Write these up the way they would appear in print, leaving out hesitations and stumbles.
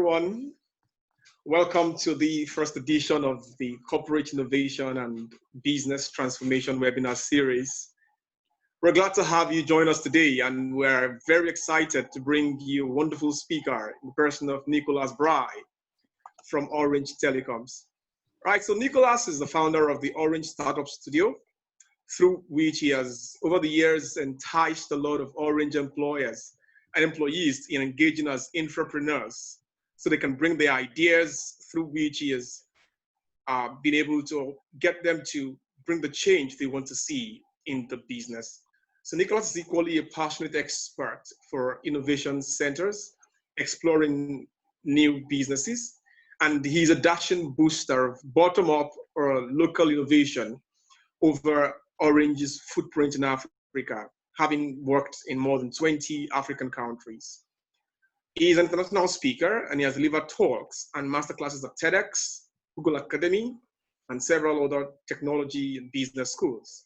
everyone. Welcome to the first edition of the Corporate Innovation and Business Transformation webinar series. We're glad to have you join us today, and we're very excited to bring you a wonderful speaker in the person of Nicholas Bry from Orange Telecoms. Right, so Nicholas is the founder of the Orange Startup Studio, through which he has, over the years, enticed a lot of Orange employers and employees in engaging as intrapreneurs so they can bring their ideas, through which he has been able to get them to bring the change they want to see in the business. So Nicholas is equally a passionate expert for innovation centers, exploring new businesses, and he's a dashing booster of bottom-up or local innovation over Orange's footprint in Africa, having worked in more than 20 African countries. He is an international speaker, and he has delivered talks and masterclasses at TEDx, Google Academy, and several other technology and business schools.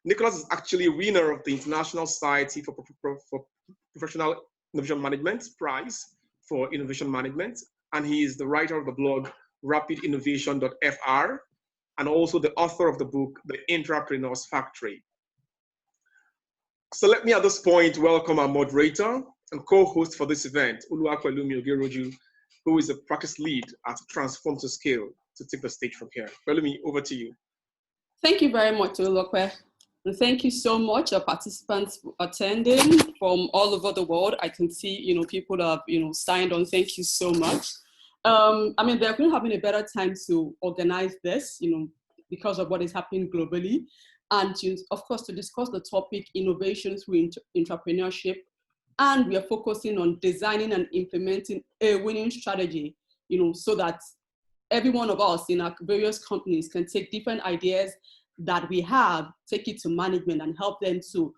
Nicholas is actually a winner of the International Society for Professional Innovation Management Prize for Innovation Management, and he is the writer of the blog rapidinnovation.fr, and also the author of the book, The Intrapreneurs Factory. So let me at this point welcome our moderator and co-host for this event, Oluwapelumi Ogeroju, who is a practice lead at Transform to Scale, to take the stage from here. Pelumi, over to you. Thank you very much, Olokwe. And thank you so much, participants attending from all over the world. I can see, people have, signed on. Thank you so much. They're going to have a better time to organize this, because of what is happening globally. And of course, to discuss the topic, innovation through entrepreneurship. And we are focusing on designing and implementing a winning strategy, so that every one of us in our various companies can take different ideas that we have, take it to management and help them to,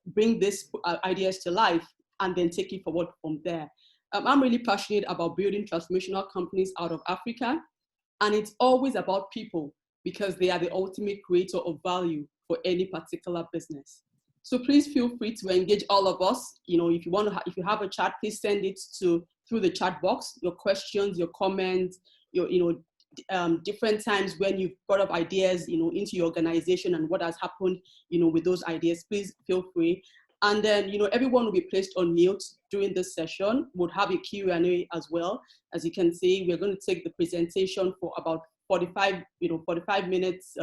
bring these ideas to life and then take it forward from there. I'm really passionate about building transformational companies out of Africa. And it's always about people, because they are the ultimate creator of value for any particular business. So please feel free to engage all of us. If you have a chat, please send it through the chat box, your questions, your comments, your, different times when you've brought up ideas, into your organization and what has happened, with those ideas. Please feel free. And then, everyone will be placed on mute during this session. We'll have a Q&A as well. As you can see, we're going to take the presentation for about 45 minutes,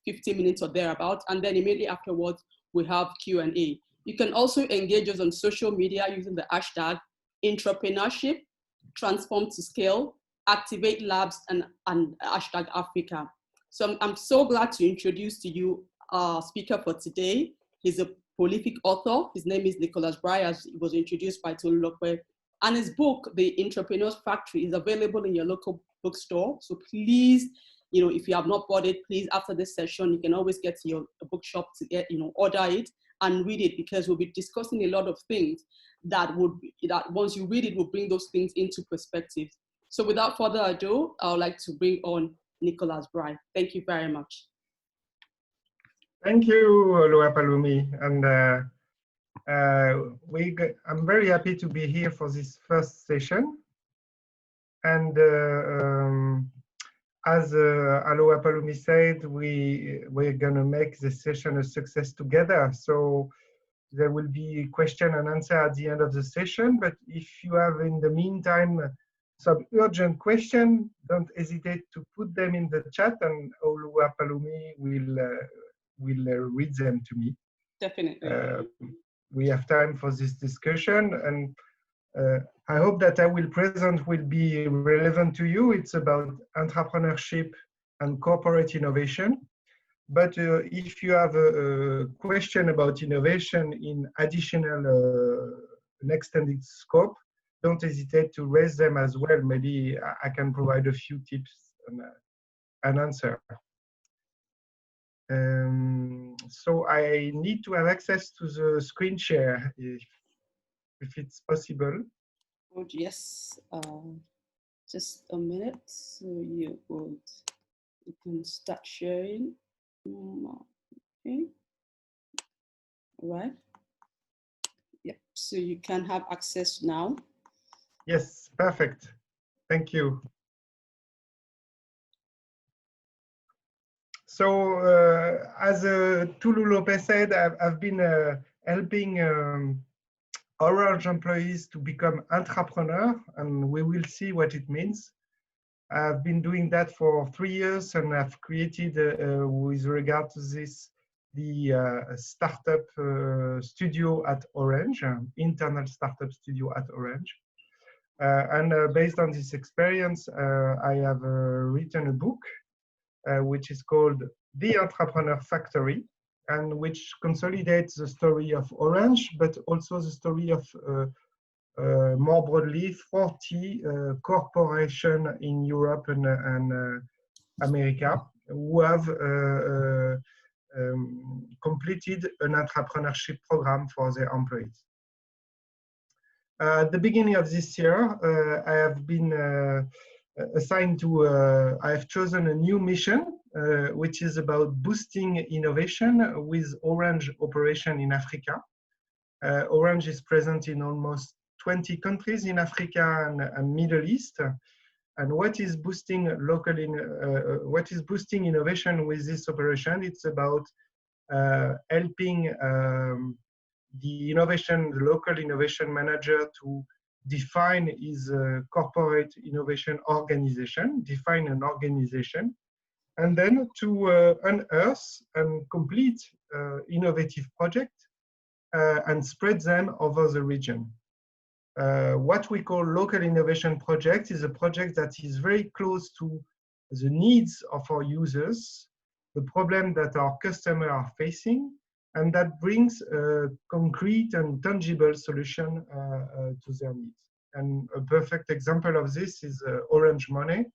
50 minutes or thereabout. And then immediately afterwards, we have Q&A. You can also engage us on social media using the hashtag intrapreneurship, transform to scale, activate labs, and hashtag Africa. So I'm so glad to introduce to you our speaker for today. He's a prolific author. His name is Nicholas Bry, as he was introduced by Tolulokwe. And his book, The Intrapreneur's Factory, is available in your local bookstore. So please, if you have not bought it, please, after this session, you can always get to your bookshop to get, order it and read it, because we'll be discussing a lot of things that once you read it, will bring those things into perspective. So without further ado, I would like to bring on Nicholas Bry. Thank you very much. Thank you, Oluwapelumi. And I'm very happy to be here for this first session. And as Oluwapelumi said, we're going to make this session a success together. So there will be question and answer at the end of the session. But if you have, in the meantime, some urgent question, don't hesitate to put them in the chat, and Oluwapelumi will read them to me. Definitely. We have time for this discussion, and I hope that I will present will be relevant to you. It's about entrepreneurship and corporate innovation. But if you have a question about innovation in additional an extended scope, don't hesitate to raise them as well. Maybe I can provide a few tips and answer. So I need to have access to the screen share if it's possible. Oh, yes. Just a minute. So you can start sharing. Okay. All right. Yep. So you can have access now. Yes, perfect. Thank you. So, as Tulu Lopez said, I've been helping Orange employees to become entrepreneur, and we will see what it means. I've been doing that for 3 years, and I've created, with regard to this, the startup studio at Orange, internal startup studio at Orange. Based on this experience, I have written a book, which is called The Entrepreneur Factory, and which consolidates the story of Orange, but also the story of more broadly 40 corporations in Europe and America who have completed an entrepreneurship program for their employees. At the beginning of this year, I have been assigned to, I have chosen a new mission, which is about boosting innovation with Orange operation in Africa. Orange is present in almost 20 countries in Africa and Middle East. And what is boosting innovation with this operation? It's about helping the local innovation manager to define his corporate innovation organization, define an organization, and then to unearth and complete innovative projects and spread them over the region. What we call local innovation project is a project that is very close to the needs of our users, the problem that our customers are facing, and that brings a concrete and tangible solution to their needs. And a perfect example of this is Orange Money.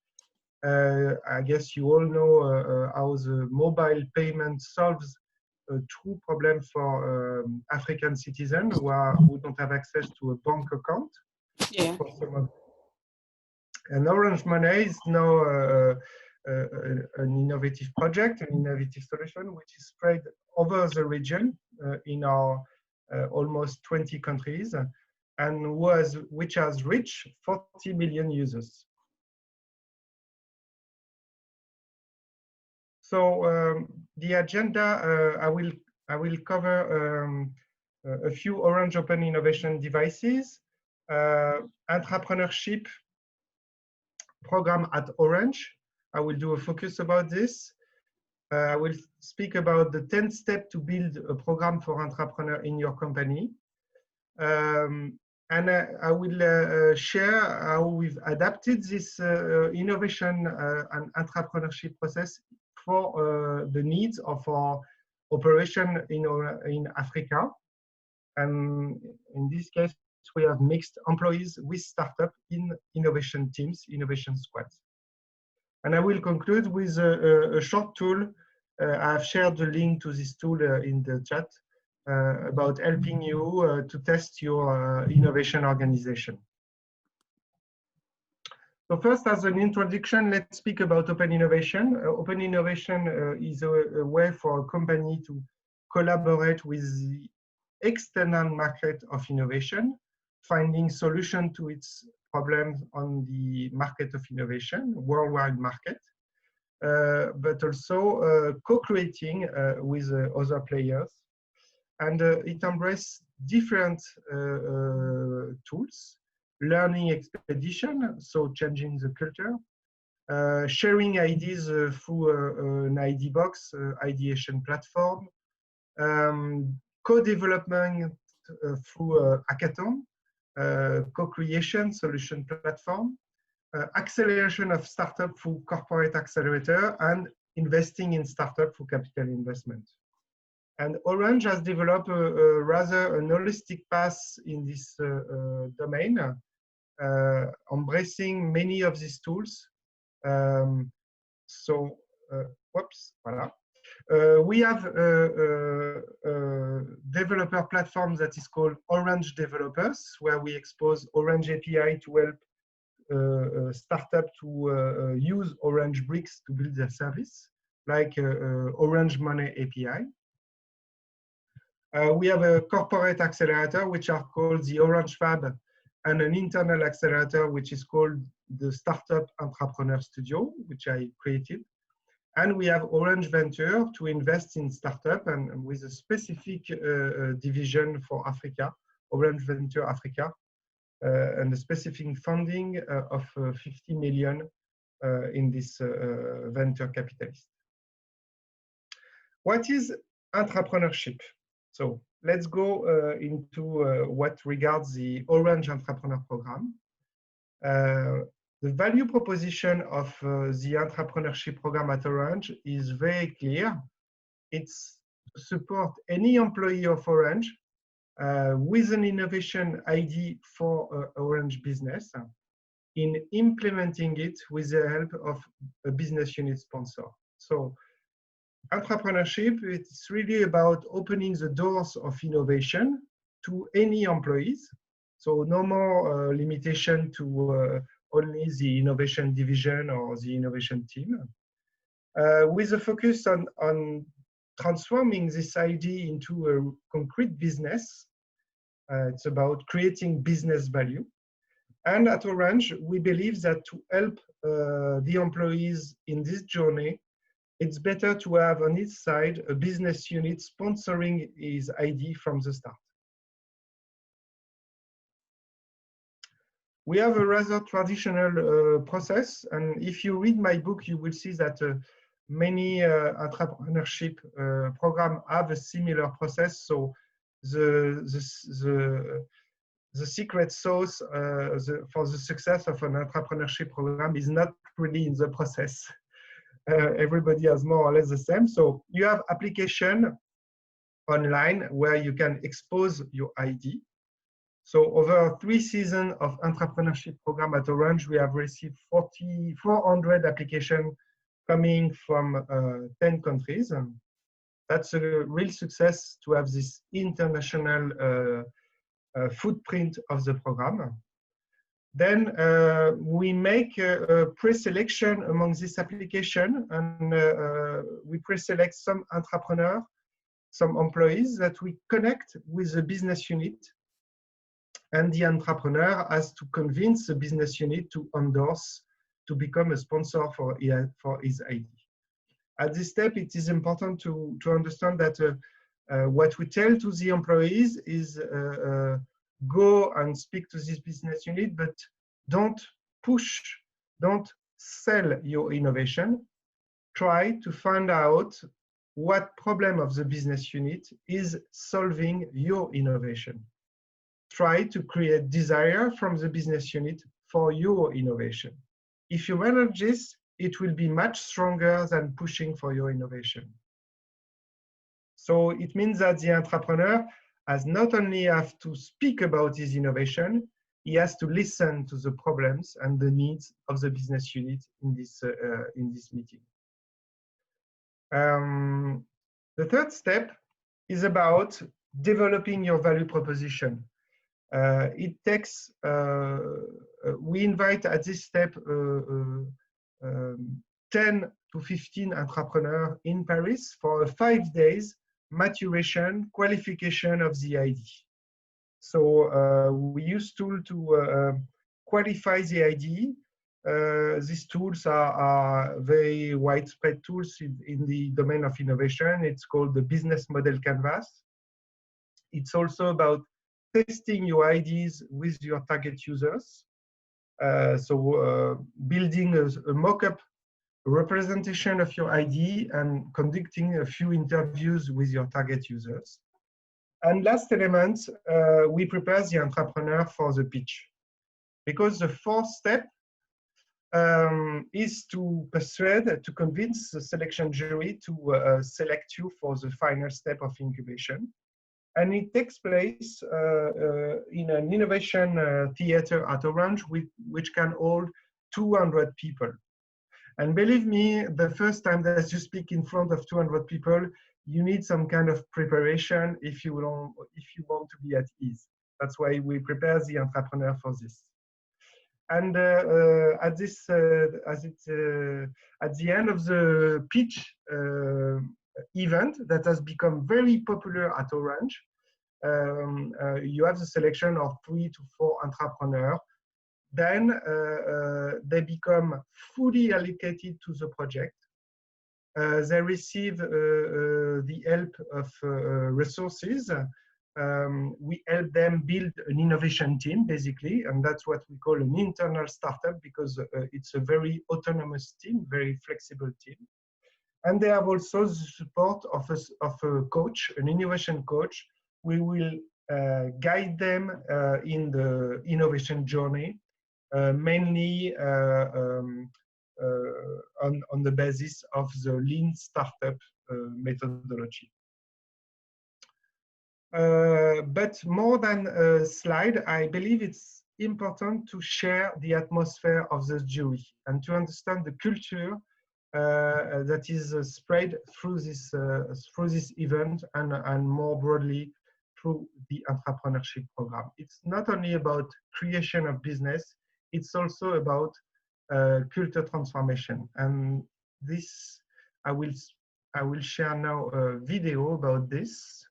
I guess you all know how the mobile payment solves a true problem for African citizens who don't have access to a bank account. Yeah. And Orange Money is now an innovative project, an innovative solution, which is spread over the region in our almost 20 countries, and which has reached 40 million users. So the agenda, I will cover a few Orange Open Innovation devices, entrepreneurship program at Orange. I will do a focus about this. I will speak about the 10th step to build a program for entrepreneur in your company. And I will share how we've adapted this innovation and entrepreneurship process for the needs of our operation in Africa. And in this case, we have mixed employees with startup in innovation teams, innovation squads. And I will conclude with a short tool. I've shared the link to this tool in the chat about helping you to test your innovation organization. So first, as an introduction, let's speak about open innovation. Open innovation is a way for a company to collaborate with the external market of innovation, finding solution to its problems on the market of innovation, worldwide market, but also co-creating with other players. And it embraces different tools, learning expedition, so changing the culture, sharing ideas through an ID box, ideation platform, co-development through hackathon, co-creation solution platform, acceleration of startup through corporate accelerator, and investing in startup through capital investment. And Orange has developed a rather an holistic path in this domain, embracing many of these tools. Whoops, voilà. We have a developer platform that is called Orange Developers, where we expose Orange API to help startup to use Orange Bricks to build their service, like Orange Money API. We have a corporate accelerator, which are called the Orange Fab and an internal accelerator, which is called the Startup Entrepreneur Studio, which I created. And we have Orange Venture to invest in startup and with a specific division for Africa, Orange Venture Africa, and a specific funding of 50 million in this venture capitalist. What is intrapreneurship? So let's go into what regards the Orange Entrepreneur Program. The value proposition of the entrepreneurship program at Orange is very clear. It's to support any employee of Orange with an innovation ID for Orange business in implementing it with the help of a business unit sponsor. So entrepreneurship, it's really about opening the doors of innovation to any employees. So no more limitation to only the innovation division or the innovation team, with a focus on transforming this idea into a concrete business. It's about creating business value. And at Orange, we believe that to help the employees in this journey, it's better to have on its side a business unit sponsoring his ID from the start. We have a rather traditional process, and if you read my book, you will see that many entrepreneurship programs have a similar process. So the secret sauce for the success of an entrepreneurship program is not really in the process. Everybody has more or less the same. So you have application online where you can expose your ID. So over 3 seasons of entrepreneurship program at Orange, we have received 400 applications coming from 10 countries. And that's a real success to have this international footprint of the program. Then we make a pre-selection among this application, and we pre-select some entrepreneurs, some employees that we connect with the business unit. And the entrepreneur has to convince the business unit to endorse, to become a sponsor for his ID. At this step, it is important to understand that what we tell to the employees is go and speak to this business unit, but don't push, don't sell your innovation. Try to find out what problem of the business unit is solving your innovation. Try to create desire from the business unit for your innovation. If you manage this, it will be much stronger than pushing for your innovation. So it means that the entrepreneur has not only have to speak about his innovation, he has to listen to the problems and the needs of the business unit in this meeting. The third step is about developing your value proposition. It takes, we invite at this step 10 to 15 entrepreneurs in Paris for a 5 days maturation qualification of the ID. So we use tools to qualify the ID. These tools are very widespread tools in the domain of innovation. It's called the business model canvas. It's also about testing your ideas with your target users. Building a mock-up representation of your ID and conducting a few interviews with your target users. And last element, we prepare the entrepreneur for the pitch. Because the fourth step is to persuade, to convince the selection jury to select you for the final step of incubation. And it takes place in an innovation theater at Orange, which can hold 200 people. And believe me, the first time that you speak in front of 200 people, you need some kind of preparation if you want to be at ease. That's why we prepare the entrepreneur for this. And at the end of the pitch event that has become very popular at Orange, you have the selection of 3 to 4 entrepreneurs. Then they become fully allocated to the project. They receive the help of resources. We help them build an innovation team, basically, and that's what we call an internal startup, because it's a very autonomous team, very flexible team. And they have also the support of a coach, an innovation coach. We will guide them in the innovation journey, mainly on the basis of the lean startup methodology. But more than a slide, I believe it's important to share the atmosphere of the jury and to understand the culture that is spread through this event and more broadly through the intrapreneurship program. It's not only about creation of business, it's also about culture transformation. And this, I will share now a video about this.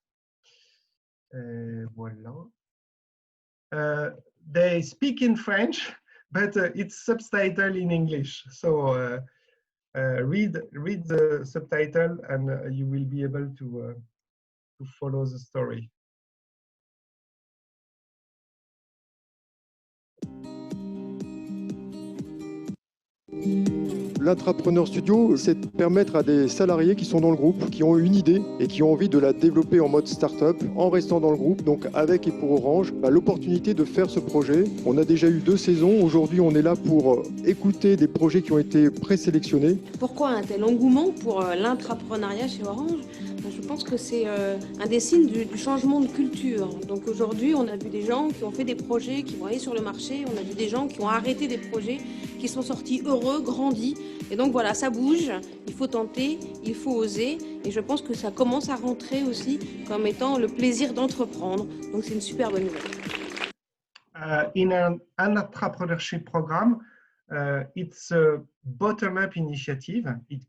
Voilà. They speak in French, but it's subtitled in English. So read the subtitle, and you will be able to follow the story. L'intrapreneur studio, c'est de permettre à des salariés qui sont dans le groupe, qui ont une idée et qui ont envie de la développer en mode start-up, en restant dans le groupe, donc avec et pour Orange, l'opportunité de faire ce projet. On a déjà eu 2 saisons. Aujourd'hui, on est là pour écouter des projets qui ont été présélectionnés. Pourquoi un tel engouement pour l'intrapreneuriat chez Orange ? Je pense que c'est un des signes du changement de culture. Donc aujourd'hui, on a vu des gens qui ont fait des projets, qui vont aller sur le marché. On a vu des gens qui ont arrêté des projets, qui sont sortis heureux, grandis. Et donc voilà, ça bouge, il faut tenter, il faut oser. Et je pense que ça commence à rentrer aussi comme étant le plaisir d'entreprendre. Donc c'est une super bonne nouvelle. In an entrepreneurship program, it's a bottom-up initiative. It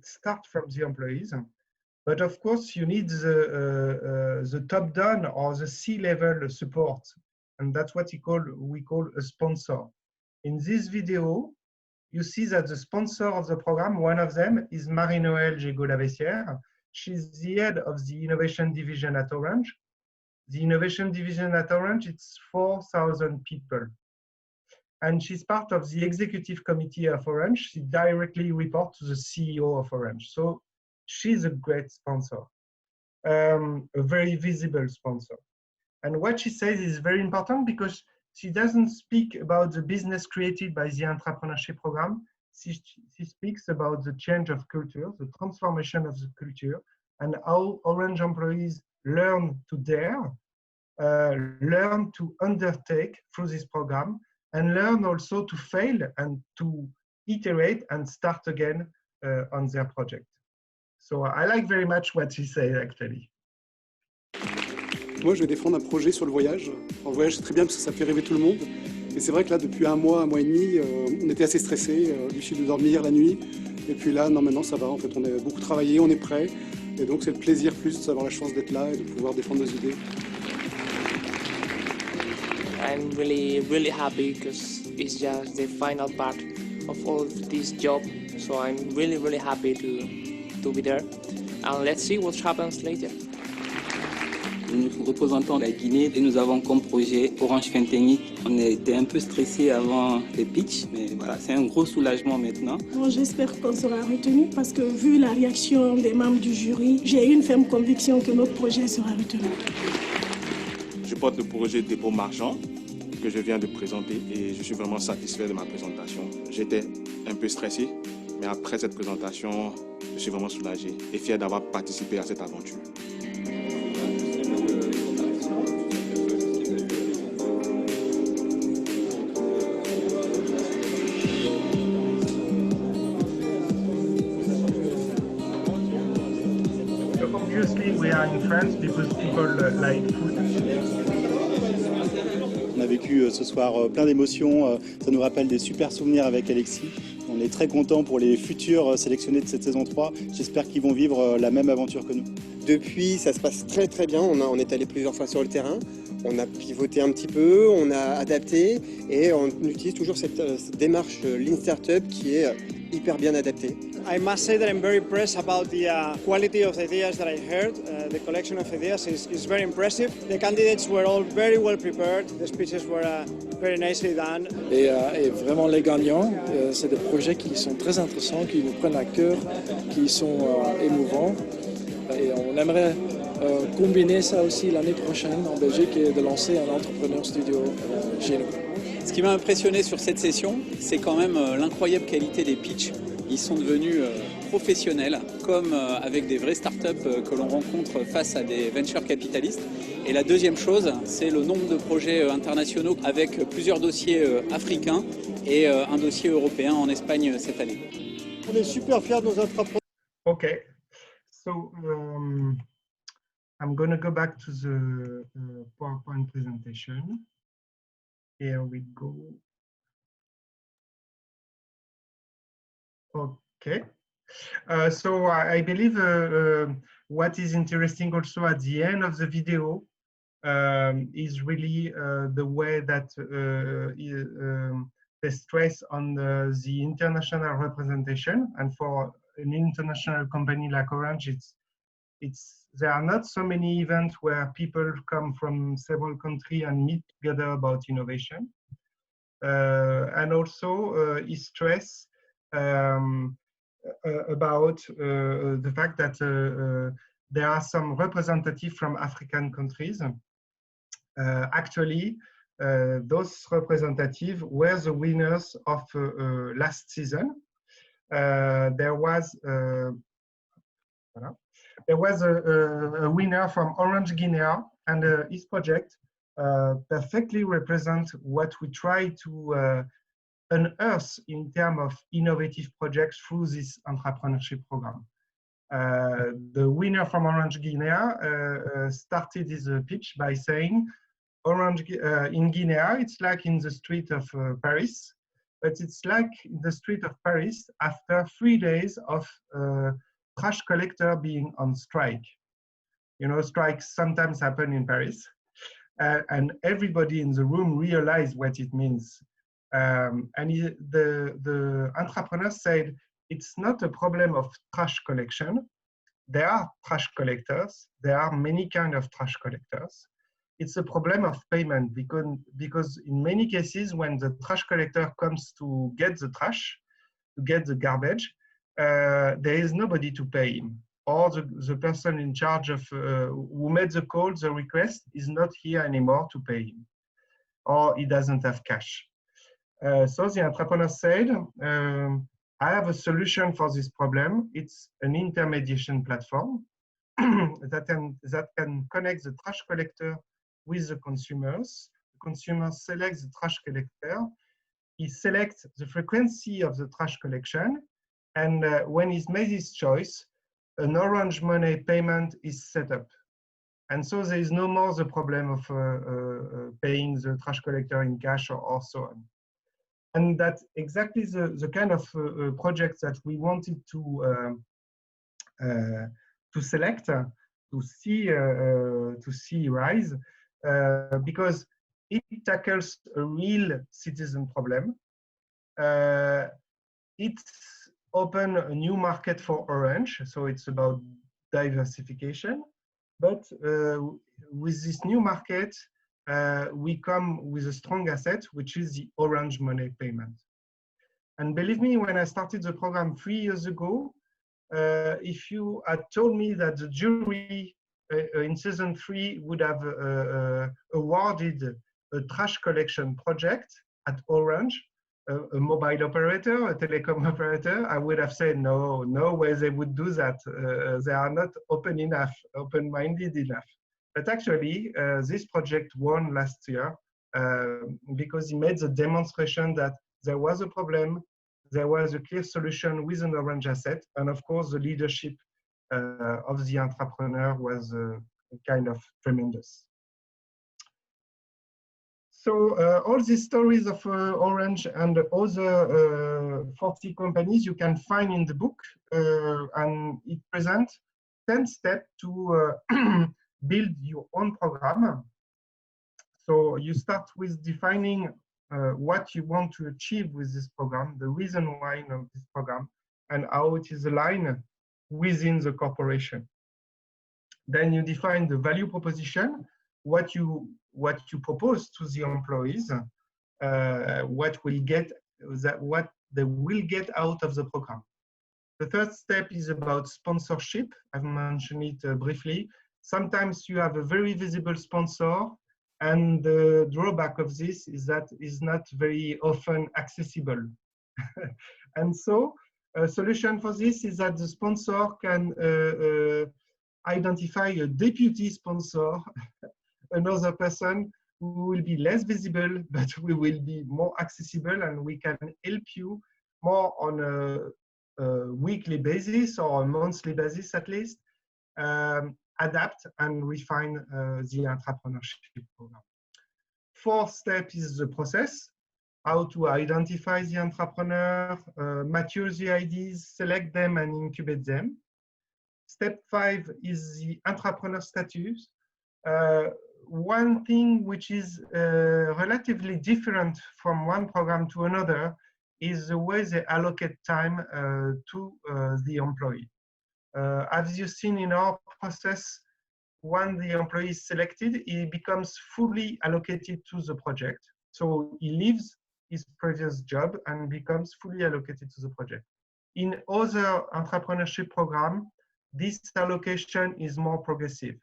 starts from the employees. But of course, you need the top-down or the C-level support. And that's what we call a sponsor. In this video, you see that the sponsor of the program, one of them is Marie-Noëlle Gégaud-Lavessière. She's the head of the innovation division at Orange. The innovation division at Orange, it's 4,000 people. And she's part of the executive committee of Orange. She directly reports to the CEO of Orange. So she's a great sponsor, a very visible sponsor. And what she says is very important because she doesn't speak about the business created by the entrepreneurship program. She speaks about the change of culture, the transformation of the culture, and how Orange employees learn to dare, learn to undertake through this program, and learn also to fail and to iterate and start again on their project. So I like very much what she said, actually. Moi, je vais défendre un projet sur le voyage. Le voyage, c'est très bien parce que ça fait rêver tout le monde. Et c'est vrai que là, depuis un mois et demi, on était assez stressés, difficile de dormir la nuit. Et puis là, non, maintenant, ça va. En fait, on a beaucoup travaillé, on est prêt. Et donc, c'est le plaisir plus d'avoir la chance d'être là et de pouvoir défendre nos idées. I'm really happy because it's just the final part of all of this job. So I'm really happy to be there. And let's see what happens later. Nous représentons la Guinée et nous avons comme projet Orange Fintechnique. On était un peu stressés avant les pitchs, mais voilà, c'est un gros soulagement maintenant. Bon, j'espère qu'on sera retenu parce que vu la réaction des membres du jury, j'ai une ferme conviction que notre projet sera retenu. Je porte le projet Dépôt Marchand que je viens de présenter et je suis vraiment satisfait de ma présentation. J'étais un peu stressé, mais après cette présentation, je suis vraiment soulagé et fier d'avoir participé à cette aventure. Obviously, we are in France because people like food. On a vécu ce soir plein d'émotions, ça nous rappelle des super souvenirs avec Alexis On est très content pour les futurs sélectionnés de cette saison 3. J'espère qu'ils vont vivre la même aventure que nous. Depuis, ça se passe très très bien. On est allé plusieurs fois sur le terrain. On a pivoté un petit peu, on a adapté et on utilise toujours cette démarche Lean Startup qui est hyper bien adaptée. I must say that I'm very impressed about the quality of the ideas that I heard. The collection of ideas is very impressive. The candidates were all very well prepared. The speeches were very nicely done. Et vraiment les gagnants, c'est des projets qui sont très intéressants, qui nous prennent à cœur, qui sont émouvants. Et on aimerait combiner ça aussi l'année prochaine en Belgique et de lancer un entrepreneur studio chez nous. Ce qui m'a impressionné sur cette session, c'est quand même l'incroyable qualité des pitchs. Ils sont devenus professionnels, comme avec des vraies startups que l'on rencontre face à des venture capitalistes. Et la deuxième chose, c'est le nombre de projets internationaux avec plusieurs dossiers africains et un dossier européen en Espagne cette année. On est super fiers de nos entrepreneurs. Okay, so I'm going to go back to the PowerPoint presentation. Here we go. Okay, so I believe what is interesting also at the end of the video is really the way that they stress on the international representation. And for an international company like Orange, there are not so many events where people come from several countries and meet together about innovation. And also he stress about the fact that there are some representatives from African countries. Actually, those representatives were the winners of last season. There was a winner from Orange Guinea, and his project perfectly represents what we try to unearth in terms of innovative projects through this entrepreneurship program. The winner from Orange Guinea started his pitch by saying, in Guinea, it's like in the street of Paris, but it's like in the street of Paris after 3 days of trash collector being on strike. You know, strikes sometimes happen in Paris, and everybody in the room realized what it means. And the entrepreneur said, it's not a problem of trash collection. There are trash collectors. There are many kinds of trash collectors. It's a problem of payment because in many cases, when the trash collector comes to get the trash, to get the garbage, there is nobody to pay him. Or the person in charge of who made the call, the request, is not here anymore to pay him. Or he doesn't have cash. So the entrepreneur said, I have a solution for this problem. It's an intermediation platform that can connect the trash collector with the consumers. The consumer selects the trash collector. He selects the frequency of the trash collection. And when he's made his choice, an Orange Money payment is set up. And so there is no more the problem of paying the trash collector in cash or so on. And that's exactly the kind of projects that we wanted to select, to see rise, because it tackles a real citizen problem. It's open a new market for Orange, so it's about diversification. But with this new market, we come with a strong asset, which is the Orange Money payment. And believe me, when I started the program 3 years ago, if you had told me that the jury in season 3 would have awarded a trash collection project at Orange, a mobile operator, a telecom operator, I would have said, no way they would do that. They are not open-minded enough. But actually, this project won last year because he made the demonstration that there was a problem, there was a clear solution with an Orange asset, and of course, the leadership of the entrepreneur was kind of tremendous. So all these stories of Orange and other 40 companies you can find in the book, and it presents 10 steps to build your own program. So you start with defining what you want to achieve with this program, the reason why of this program, and how it is aligned within the corporation. Then you define the value proposition, what you propose to the employees, what they will get out of the program. The third step is about sponsorship. I've mentioned it briefly. Sometimes you have a very visible sponsor, and the drawback of this is that it's not very often accessible. And so a solution for this is that the sponsor can identify a deputy sponsor, another person who will be less visible, but we will be more accessible, and we can help you more on a weekly basis or a monthly basis at least, adapt and refine the intrapreneurship program. Fourth step is the process, how to identify the entrepreneur, mature the ideas, select them and incubate them. Step 5 is the entrepreneur status. One thing which is relatively different from one program to another is the way they allocate time to the employee. As you've seen in our process, when the employee is selected, he becomes fully allocated to the project. So he leaves his previous job and becomes fully allocated to the project. In other entrepreneurship programs, this allocation is more progressive.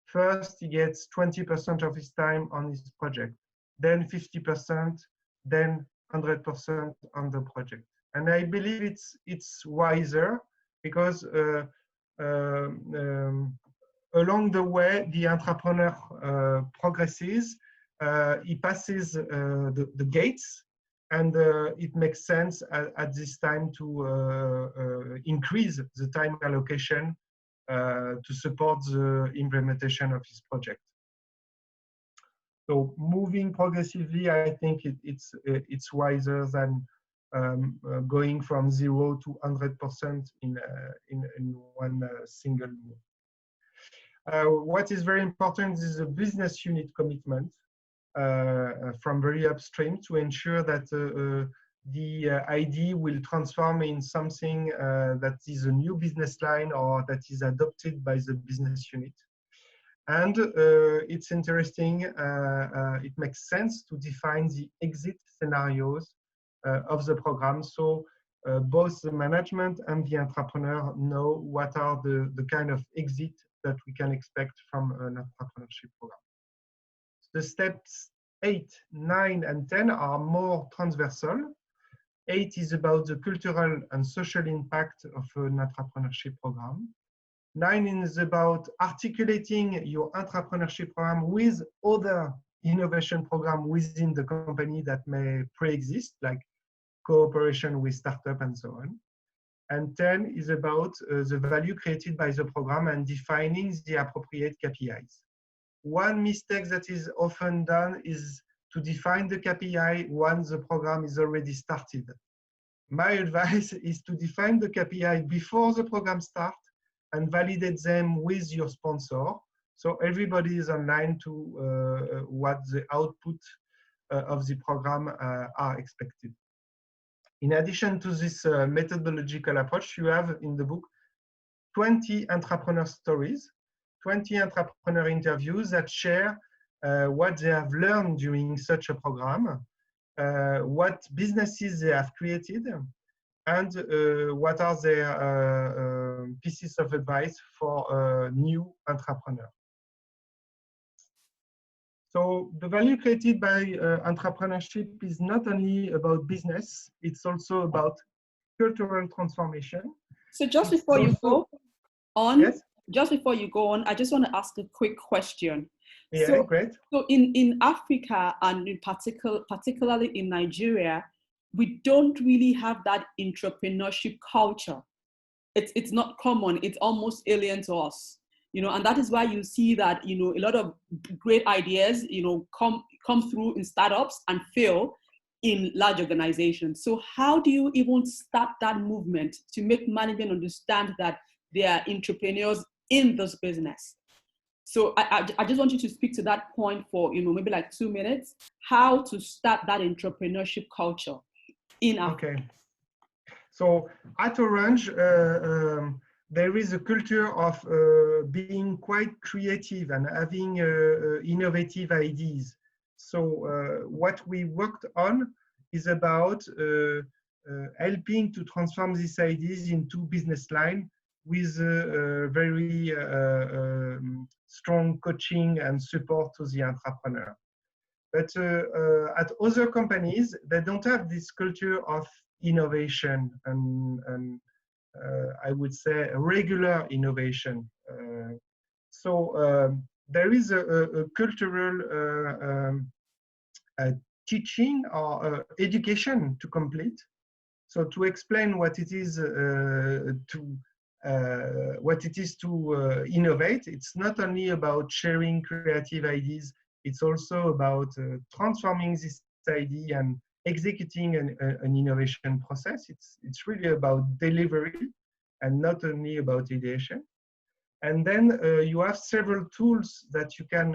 First, he gets 20% of his time on his project, then 50%, then 100% on the project. And I believe it's wiser because along the way, the entrepreneur progresses, he passes the gates, and it makes sense at this time to increase the time allocation to support the implementation of his project. So moving progressively, I think it's wiser than going from 0 to 100% in one single move. What is very important is a business unit commitment from very upstream to ensure that the idea will transform in something that is a new business line or that is adopted by the business unit. And it's interesting, it makes sense to define the exit scenarios of the program. So both the management and the entrepreneur know what are the kind of exit that we can expect from an entrepreneurship program. The steps 8, 9, and 10 are more transversal. 8 is about the cultural and social impact of an entrepreneurship program. 9 is about articulating your entrepreneurship program with other innovation programs within the company that may pre-exist, like cooperation with startups and so on. And 10 is about the value created by the program and defining the appropriate KPIs. One mistake that is often done is to define the KPI once the program is already started. My advice is to define the KPI before the program starts and validate them with your sponsor, so everybody is online to what the output of the program are expected. In addition to this methodological approach, you have in the book 20 entrepreneur stories, 20 entrepreneur interviews that share what they have learned during such a program, what businesses they have created, and what are their pieces of advice for new entrepreneurs. So the value created by entrepreneurship is not only about business, it's also about cultural transformation. So just before you go on, I just want to ask a quick question. Yeah, so, great. So in Africa, and in particularly in Nigeria, we don't really have that entrepreneurship culture. It's not common. It's almost alien to us, you know, and that is why you see that, you know, a lot of great ideas, you know, come come through in startups and fail in large organizations. So how do you even start that movement to make management understand that they are entrepreneurs in this business? So I just want you to speak to that point for, maybe like 2 minutes, how to start that entrepreneurship culture in Africa. Okay. So at Orange, there is a culture of being quite creative and having innovative ideas. So what we worked on is about helping to transform these ideas into business line with very strong coaching and support to the entrepreneur. But at other companies, they don't have this culture of innovation and I would say regular innovation. So there is a cultural teaching or education to complete. So to explain what it is to innovate, it's not only about sharing creative ideas, it's also about transforming this idea and executing an innovation process. It's really about delivery and not only about ideation. And then you have several tools that you can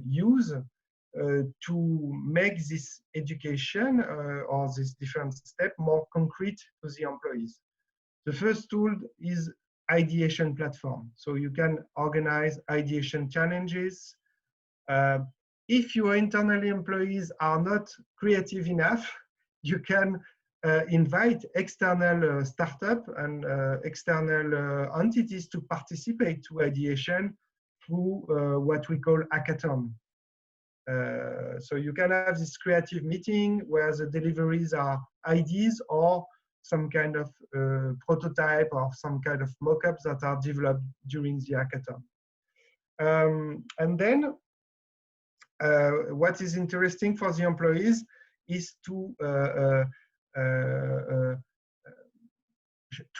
use to make this education or this different step more concrete to the employees. The first tool is ideation platform. So you can organize ideation challenges. If your internal employees are not creative enough, you can invite external startup and external entities to participate to ideation through what we call hackathon. So you can have this creative meeting where the deliveries are ideas or some kind of prototype or some kind of mock-ups that are developed during the hackathon. And then what is interesting for the employees is to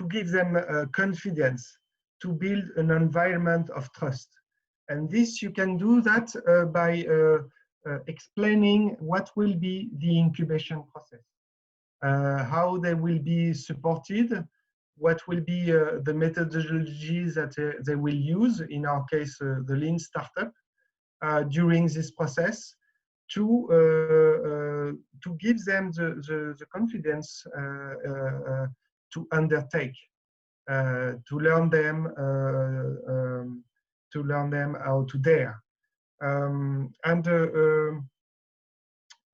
give them confidence, to build an environment of trust. And this, you can do that by explaining what will be the incubation process, how they will be supported, what will be the methodologies that they will use, in our case, the lean startup, during this process, to give them the confidence to undertake, to learn them how to dare.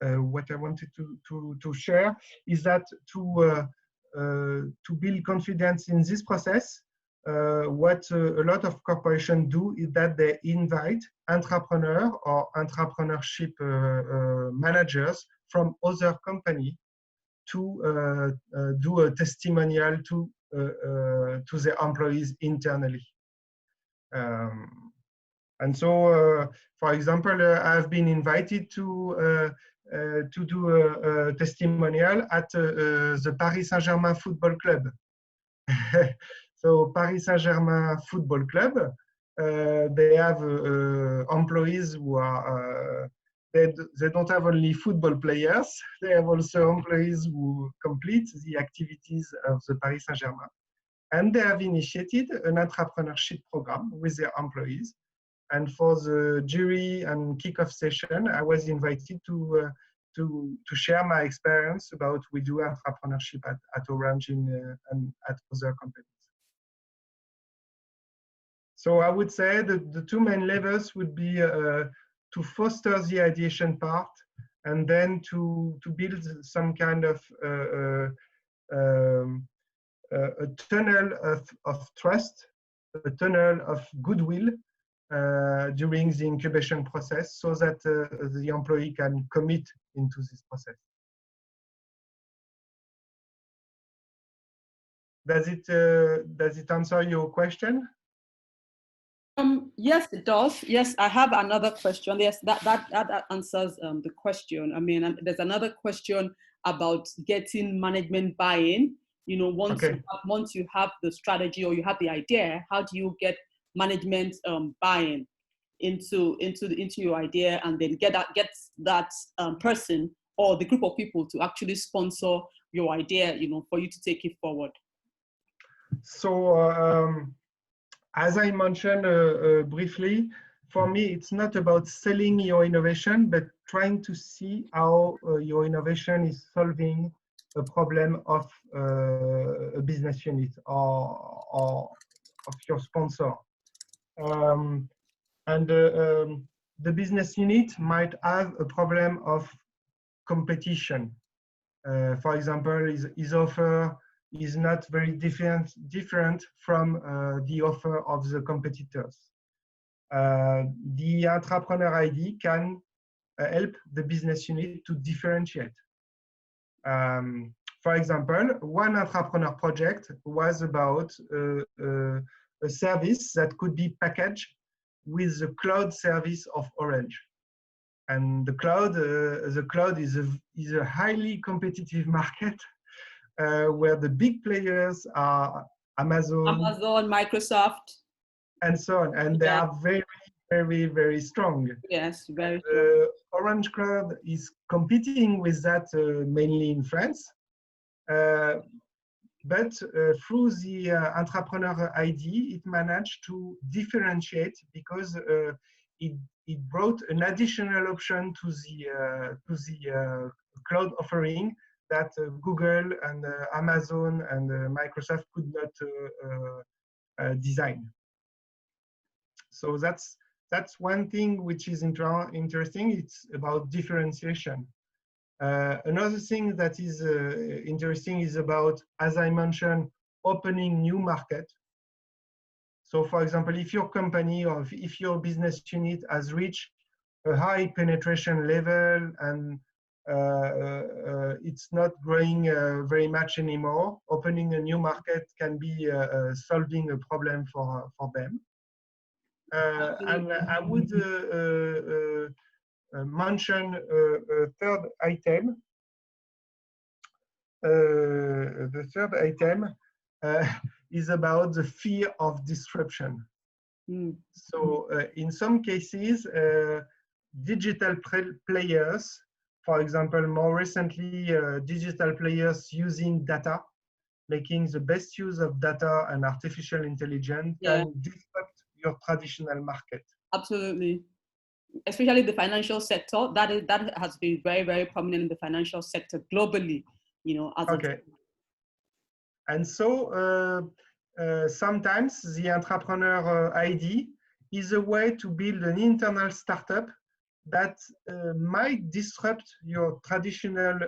What I wanted to share is that to build confidence in this process, what a lot of corporations do is that they invite entrepreneur or entrepreneurship managers from other companies to do a testimonial to their employees internally. And so, for example, I've been invited to do a testimonial at the Paris Saint-Germain Football Club. So Paris Saint-Germain Football Club, they have employees who are, they don't have only football players, they have also employees who complete the activities of the Paris Saint-Germain. And they have initiated an entrepreneurship program with their employees. And for the jury and kickoff session, I was invited to share my experience about we do entrepreneurship at Orange and at other companies. So I would say that the two main levels would be to foster the ideation part, and then to build some kind of a tunnel of trust, a tunnel of goodwill during the incubation process, so that the employee can commit into this process. Does it answer your question? Yes, it does. Yes, I have another question. Yes, that answers the question. I mean, there's another question about getting management buy-in. You know, once you have the strategy or you have the idea, how do you get management buy-in? into your idea, and then get that person or the group of people to actually sponsor your idea, for you to take it forward? So as I mentioned briefly, for me, it's not about selling your innovation, but trying to see how your innovation is solving a problem of a business unit or of your sponsor. The business unit might have a problem of competition. For example, his offer is not very different from the offer of the competitors. The entrepreneur ID can help the business unit to differentiate. For example, one entrepreneur project was about a service that could be packaged with the cloud service of Orange. And the cloud is a highly competitive market where the big players are Amazon, Microsoft, and so on, and they are very, very, very strong. Yes, very strong. Orange Cloud is competing with that mainly in France, but through the entrepreneur ID, it managed to differentiate because it brought an additional option to the cloud offering that Google and Amazon and Microsoft could not design. So that's one thing which is interesting. It's about differentiation. Another thing that is interesting is about, as I mentioned, opening new market. So for example, if your company or if your business unit has reached a high penetration level and it's not growing very much anymore, opening a new market can be solving a problem for them. And I would mention a third item. The third item is about the fear of disruption. So in some cases, digital players, for example, more recently, digital players using data, making the best use of data and artificial intelligence, can disrupt your traditional market. Absolutely. Especially the financial sector, that has been very, very prominent in the financial sector globally, Okay. And so sometimes the entrepreneur ID is a way to build an internal startup that might disrupt your traditional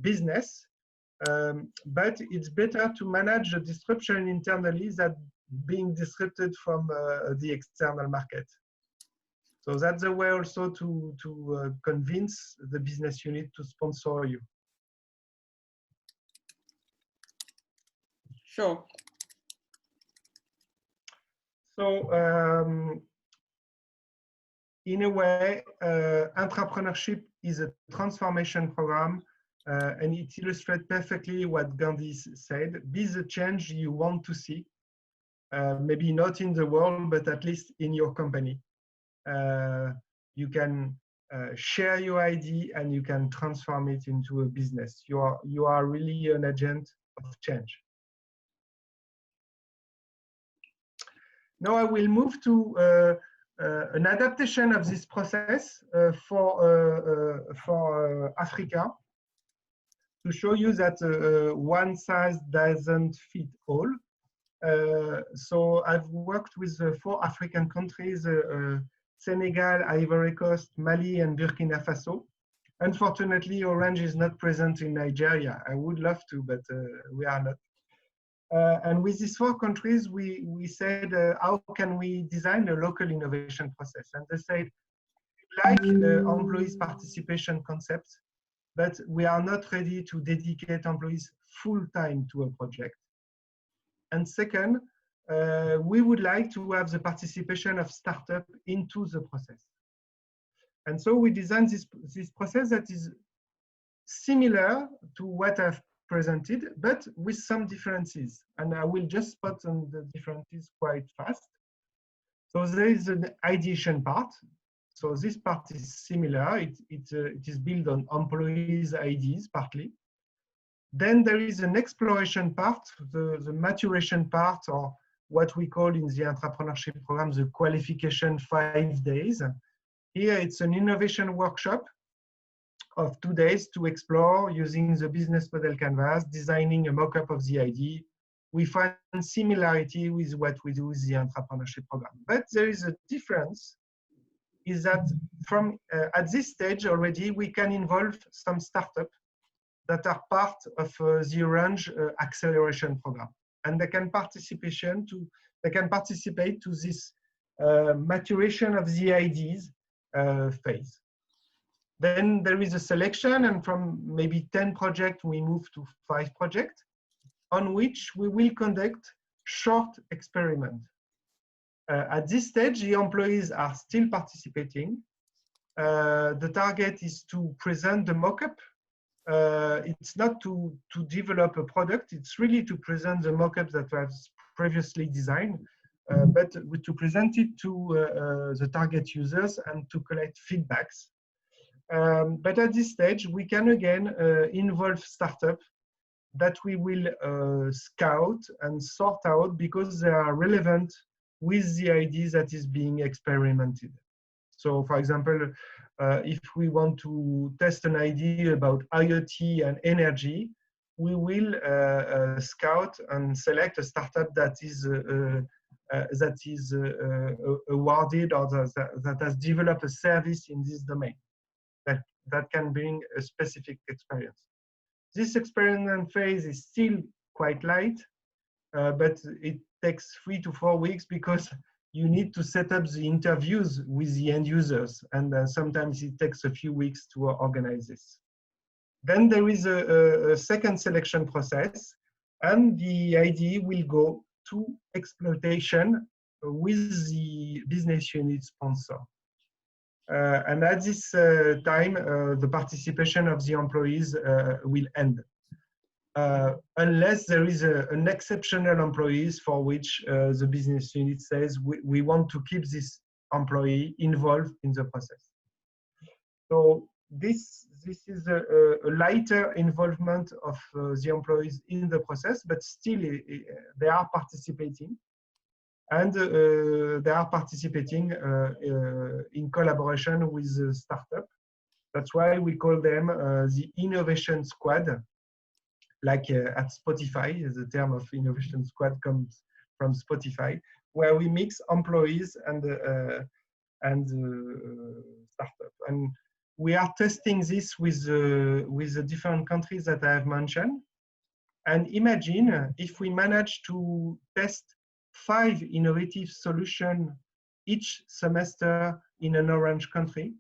business, but it's better to manage the disruption internally than being disrupted from the external market. So that's a way also to convince the business unit to sponsor you. Sure. So in a way, entrepreneurship is a transformation program, and it illustrates perfectly what Gandhi said: be the change you want to see, maybe not in the world, but at least in your company. You can share your idea and you can transform it into a business. You are really an agent of change. Now I will move to an adaptation of this process for Africa, to show you that one size doesn't fit all. So I've worked with 4 African countries, Senegal, Ivory Coast, Mali, and Burkina Faso. Unfortunately, Orange is not present in Nigeria. I would love to, but we are not. And with these 4 countries, we said, how can we design a local innovation process? And they said, we like employees' participation concept, but we are not ready to dedicate employees full-time to a project. And second, we would like to have the participation of startup into the process. And so we designed this process that is similar to what I've presented, but with some differences. And I will just spot on the differences quite fast. So there is an ideation part. So this part is similar. It is built on employees' ideas partly. Then there is an exploration part, the maturation part, or what we call in the entrepreneurship program, the qualification 5 days. Here it's an innovation workshop of 2 days to explore using the business model canvas, designing a mock-up of the idea. We find similarity with what we do with the entrepreneurship program. But there is a difference, is that from at this stage already, we can involve some startups that are part of the Orange acceleration program. And they can participate to this maturation of the ideas phase. Then there is a selection, and from maybe 10 projects, we move to 5 projects on which we will conduct short experiments. At this stage, the employees are still participating. The target is to present the mock-up. It's not to develop a product, it's really to present the mock-up that was previously designed, but to present it to the target users and to collect feedbacks. But at this stage, we can again involve startups that we will scout and sort out because they are relevant with the ideas that is being experimented. So for example, if we want to test an idea about IoT and energy, we will scout and select a startup that is awarded or that has developed a service in this domain that can bring a specific experience. This experiment phase is still quite light, but it takes 3 to 4 weeks because you need to set up the interviews with the end users, and sometimes it takes a few weeks to organize this. Then there is a second selection process, and the idea will go to exploitation with the business unit sponsor. And at this time, the participation of the employees will end. Unless there is an exceptional employees for which the business unit says we want to keep this employee involved in the process. So this is a lighter involvement of the employees in the process, but still they are participating. And they are participating in collaboration with the startup. That's why we call them the innovation squad. Like at Spotify, the term of innovation squad comes from Spotify, where we mix employees and startup. And we are testing this with the different countries that I have mentioned. And imagine if we manage to test 5 innovative solutions each semester in an Orange country.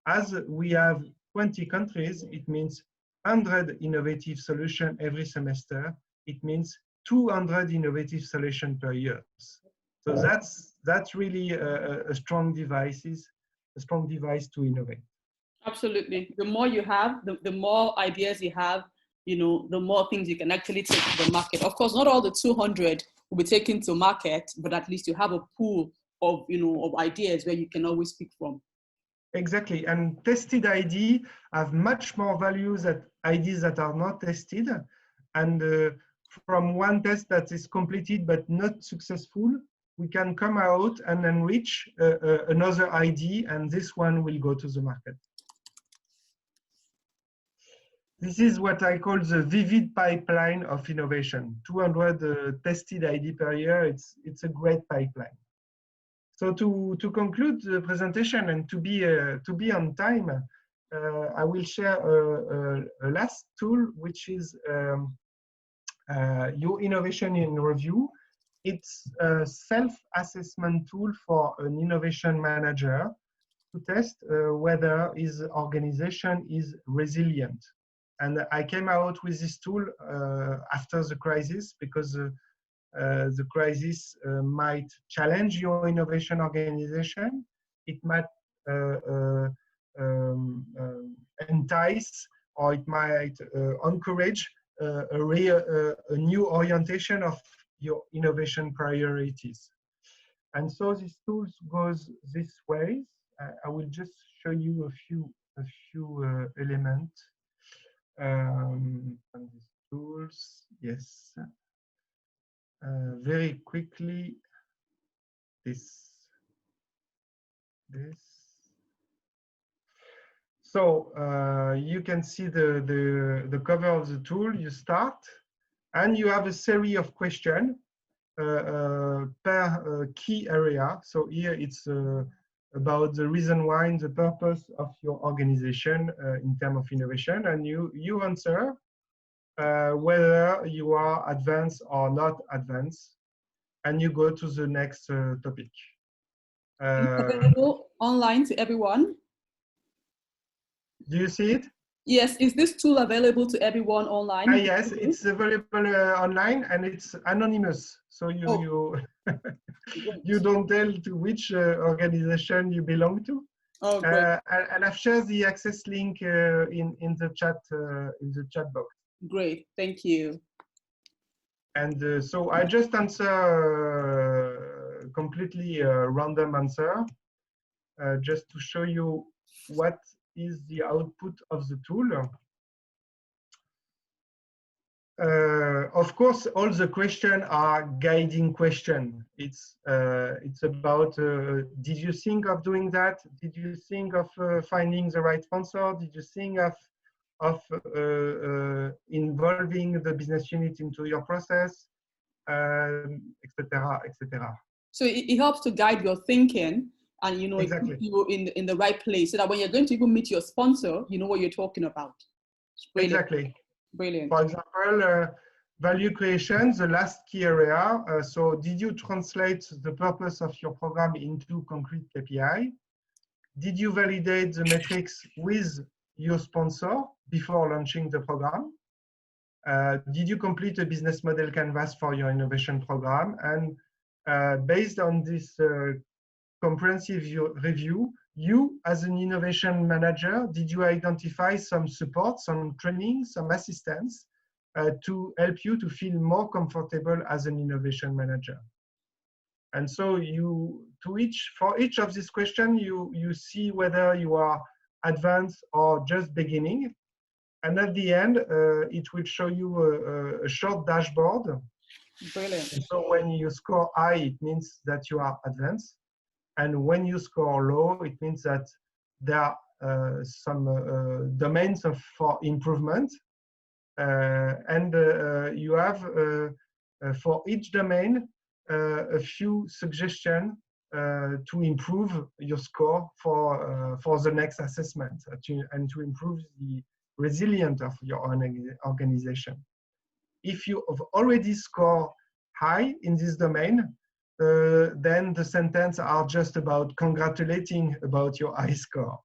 As we have 20 countries, it means 100 innovative solutions every semester. It means 200 innovative solutions per year. So that's really a strong device to innovate. Absolutely. The more you have, the more ideas you have, the more things you can actually take to the market. Of course, not all the 200 will be taken to market, but at least you have a pool of, of ideas where you can always pick from. Exactly, and tested ideas have much more value than ideas that are not tested. And from one test that is completed but not successful, we can come out and enrich another idea, and this one will go to the market. This is what I call the vivid pipeline of innovation. 200 tested ideas per year, it's a great pipeline. So to conclude the presentation and to be on time, I will share a last tool, which is your innovation in review. It's a self-assessment tool for an innovation manager to test whether his organization is resilient. And I came out with this tool after the crisis because the crisis might challenge your innovation organization. It might entice, or it might encourage a new orientation of your innovation priorities. And so this tool goes this way. I will just show you a few elements on these tools. Yes, very quickly. This. So you can see the cover of the tool. You start, and you have a series of questions per key area. So here it's about the reason why and the purpose of your organization in terms of innovation, and you answer whether you are advanced or not advanced, and you go to the next topic. Available online to everyone? Do you see it? Yes, is this tool available to everyone online? Yes, it's available online and it's anonymous. So you don't tell to which organization you belong to. Oh, great. And I've shared the access link in the chat box. Great, thank you. And so I just answer completely random answer just to show you what is the output of the tool. Of course, all the questions are guiding questions. It's about did you think of doing that? Did you think of finding the right sponsor? Did you think of involving the business unit into your process, etc., etc. So it helps to guide your thinking, and exactly. it puts you in the right place, so that when you're going to even meet your sponsor, you know what you're talking about. Brilliant. Exactly. Brilliant. For example, value creation, the last key area. So did you translate the purpose of your program into concrete KPI? Did you validate the metrics with your sponsor before launching the program? Did you complete a business model canvas for your innovation program? And based on this comprehensive review, you as an innovation manager, did you identify some support, some training, some assistance to help you to feel more comfortable as an innovation manager? And so for each of these questions, you see whether you are advanced or just beginning. And at the end, it will show you a short dashboard. Brilliant. And so when you score high, it means that you are advanced. And when you score low, it means that there are some domains for improvement. And you have, for each domain, a few suggestions to improve your score for the next assessment and to improve the resilience of your organization. If you have already scored high in this domain, then the sentences are just about congratulating about your high score.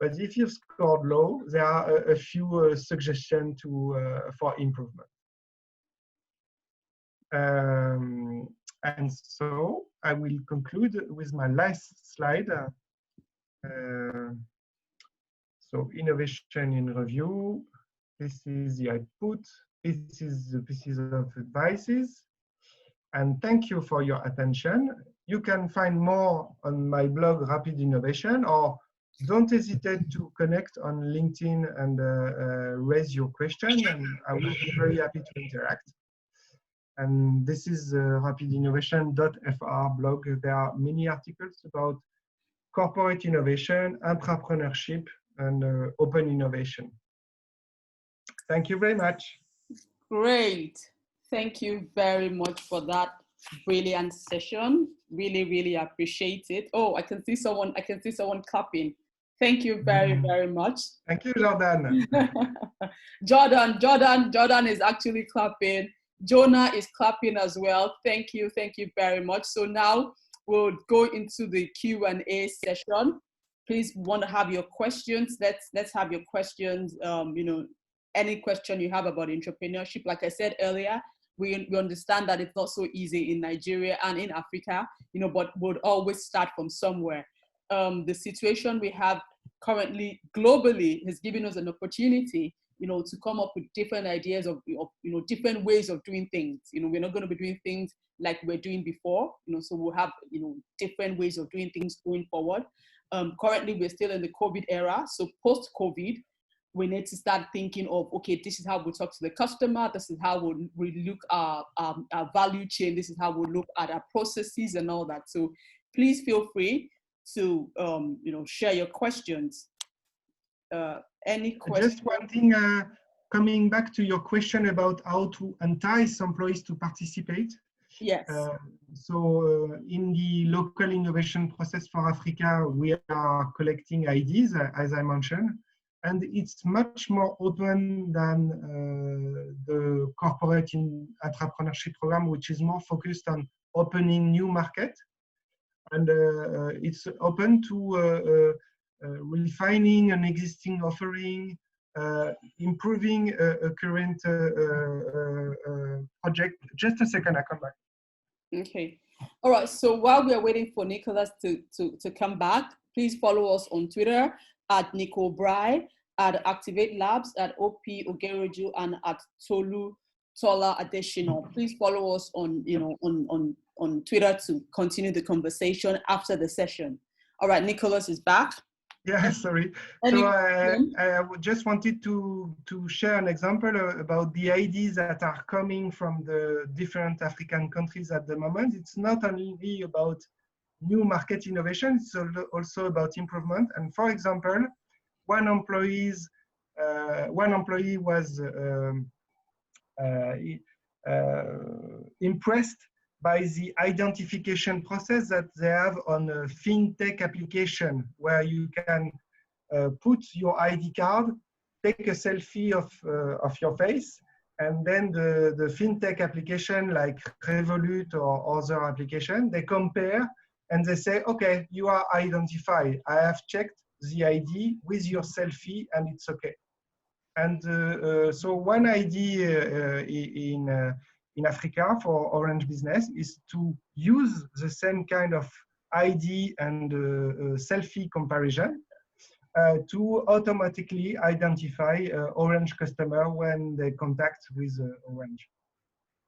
But if you've scored low, there are a few suggestions for improvement. And so I will conclude with my last slide. So innovation in review. This is the output. This is the pieces of advices. And thank you for your attention. You can find more on my blog, Rapid Innovation, or don't hesitate to connect on LinkedIn and raise your question, and I will be very happy to interact. And this is rapidinnovation.fr blog. There are many articles about corporate innovation, intrapreneurship, and open innovation. Thank you very much. Great. Thank you very much for that brilliant session. Really, really appreciate it. Oh, I can see someone clapping. Thank you very, very much. Thank you, Jordan. Jordan is actually clapping. Jonah is clapping as well. Thank you very much. So now we'll go into the Q&A session. Please want to have your questions. Let's have your questions. Any question you have about entrepreneurship. Like I said earlier, we understand that it's not so easy in Nigeria and in Africa, but we'll always start from somewhere. The situation we have currently globally has given us an opportunity, to come up with different ideas of different ways of doing things. We're not going to be doing things like we're doing before. So we'll have different ways of doing things going forward. Currently, we're still in the COVID era. So post-COVID, we need to start thinking of, okay, this is how we talk to the customer. This is how we look at our value chain. This is how we look at our processes and all that. So please feel free to share your questions. Any questions? Just one thing, coming back to your question about how to entice employees to participate. Yes. In the local innovation process for Africa, we are collecting ideas, as I mentioned, and it's much more open than the corporate entrepreneurship program, which is more focused on opening new market. And it's open to refining an existing offering, improving a current project. Just a second, I come back. Okay. All right. So while we are waiting for Nicholas to come back, please follow us on Twitter at Nico Bry, at Activate Labs, at OP Ogeroju, and at Tola Additional. Please follow us on on Twitter to continue the conversation after the session. All right, Nicholas is back. Yeah, sorry. So I just wanted to share an example about the ideas that are coming from the different African countries at the moment. It's not only about new market innovation, it's also about improvement. And for example, one employee was impressed by the identification process that they have on a fintech application, where you can put your ID card, take a selfie of your face, and then the fintech application like Revolut or other application, they compare and they say, okay, you are identified. I have checked the ID with your selfie and it's okay. And so one idea in Africa for Orange Business is to use the same kind of ID and selfie comparison to automatically identify Orange customer when they contact with Orange.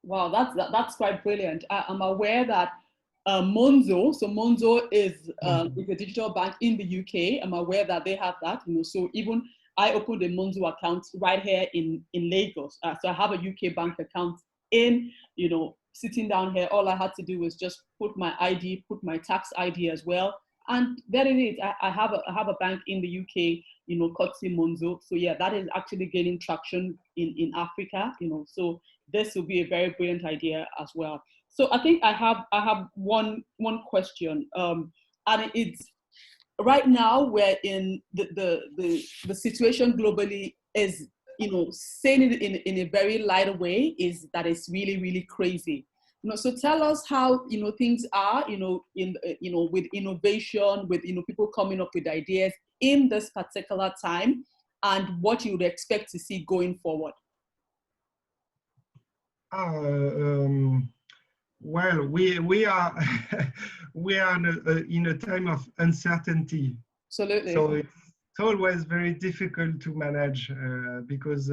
Wow, that's quite brilliant. I'm aware that Monzo, so Monzo is a digital bank in the UK. I'm aware that they have that. So even I opened a Monzo account right here in Lagos. So I have a UK bank account in, sitting down here. All I had to do was just put my ID, put my tax ID as well. And there it is. I have a bank in the UK, Kotsi Monzo. So yeah, that is actually gaining traction in Africa, so this will be a very brilliant idea as well. So I think I have one question. And it's right now we're in the situation globally is, saying it in a very light way, is that it's really, really crazy. So tell us how things are with innovation, with people coming up with ideas in this particular time, and what you would expect to see going forward. Well, we are we are in a time of uncertainty. Absolutely. So it's always very difficult to manage because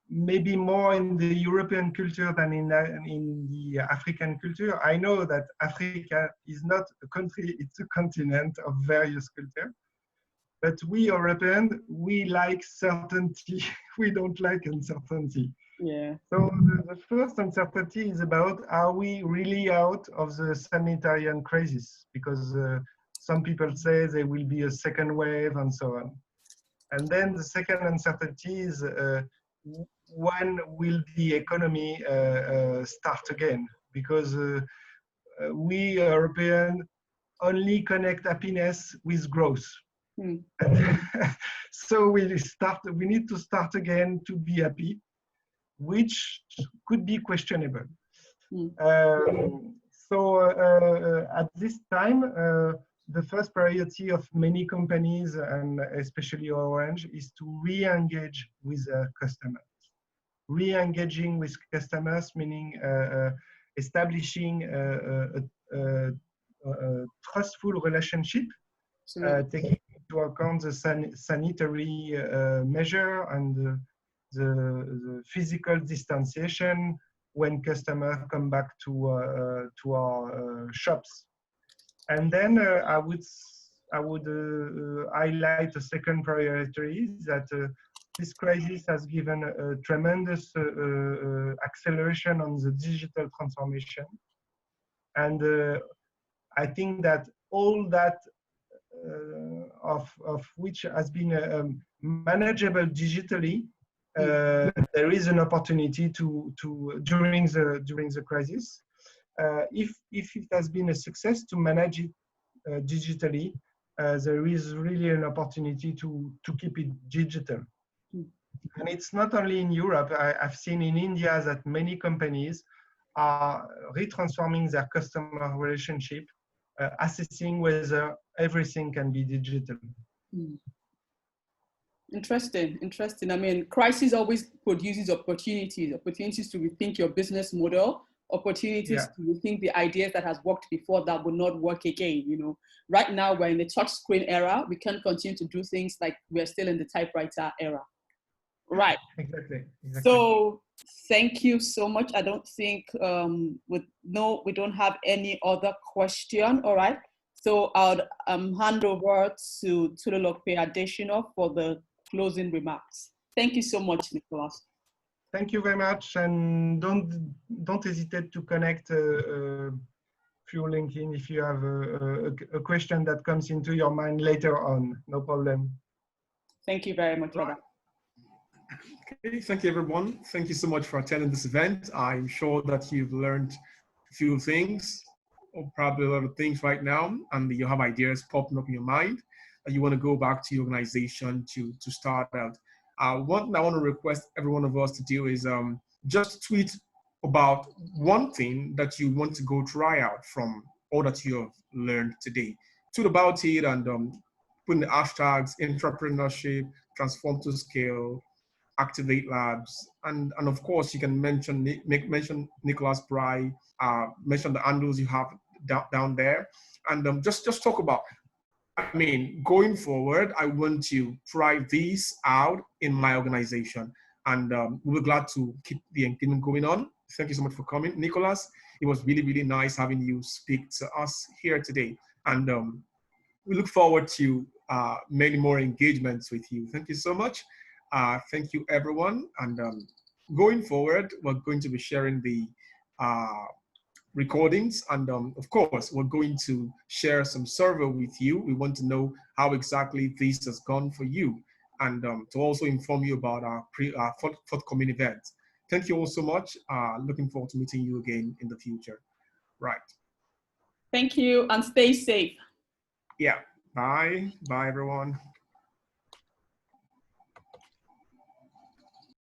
maybe more in the European culture than in the African culture. I know that Africa is not a country, it's a continent of various cultures. But we Europeans, we like certainty. We don't like uncertainty. Yeah. So the first uncertainty is about, are we really out of the sanitarian crisis? Because some people say there will be a second wave and so on. And then the second uncertainty is when will the economy start again? Because we Europeans only connect happiness with growth. So we need to start again to be happy, which could be questionable. At this time, the first priority of many companies, and especially Orange, is to re-engage with customers. Re-engaging with customers, meaning establishing a trustful relationship, taking into account the sanitary measure and the physical distanciation when customers come back to our shops. And then I would highlight a second priority that this crisis has given a tremendous acceleration on the digital transformation. And I think that all that of which has been manageable digitally, there is an opportunity to during the crisis. If it has been a success to manage it digitally, there is really an opportunity to keep it digital. And it's not only in Europe. I've seen in India that many companies are retransforming their customer relationship, assessing whether everything can be digital. Interesting, interesting. I mean, crisis always produces opportunities to rethink your business model, opportunities to rethink the ideas that has worked before that will not work again. You know, right now we're in the touch screen era. We can't continue to do things like we're still in the typewriter era. Right. Exactly. So thank you so much. I don't think we don't have any other question. All right. So I'll hand over to Tululokpe Adesina for the closing remarks. Thank you so much, Nicholas. Thank you very much, and don't hesitate to connect through LinkedIn if you have a question that comes into your mind later on. No problem. Thank you very much, Robert. Okay, thank you, everyone. Thank you so much for attending this event. I'm sure that you've learned a few things, or probably a lot of things right now, and you have ideas popping up in your mind that you want to go back to your organization to start out. One thing I want to request every one of us to do is just tweet about one thing that you want to go try out from all that you have learned today. Tweet about it and put in the hashtags intrapreneurship, transform to scale, activate labs, and of course you can mention Nicholas Bry, mention the handles you have down there, and just talk about, I mean, going forward, I want to try these out in my organization, and we'll be glad to keep the engagement going on. Thank you so much for coming, Nicholas. It was really, really nice having you speak to us here today, and we look forward to many more engagements with you. Thank you so much. Thank you, everyone. And going forward, we're going to be sharing the recordings. And of course, we're going to share some survey with you. We want to know how exactly this has gone for you, and to also inform you about our forthcoming events. Thank you all so much. Looking forward to meeting you again in the future. Right. Thank you, and stay safe. Yeah. Bye. Bye, everyone.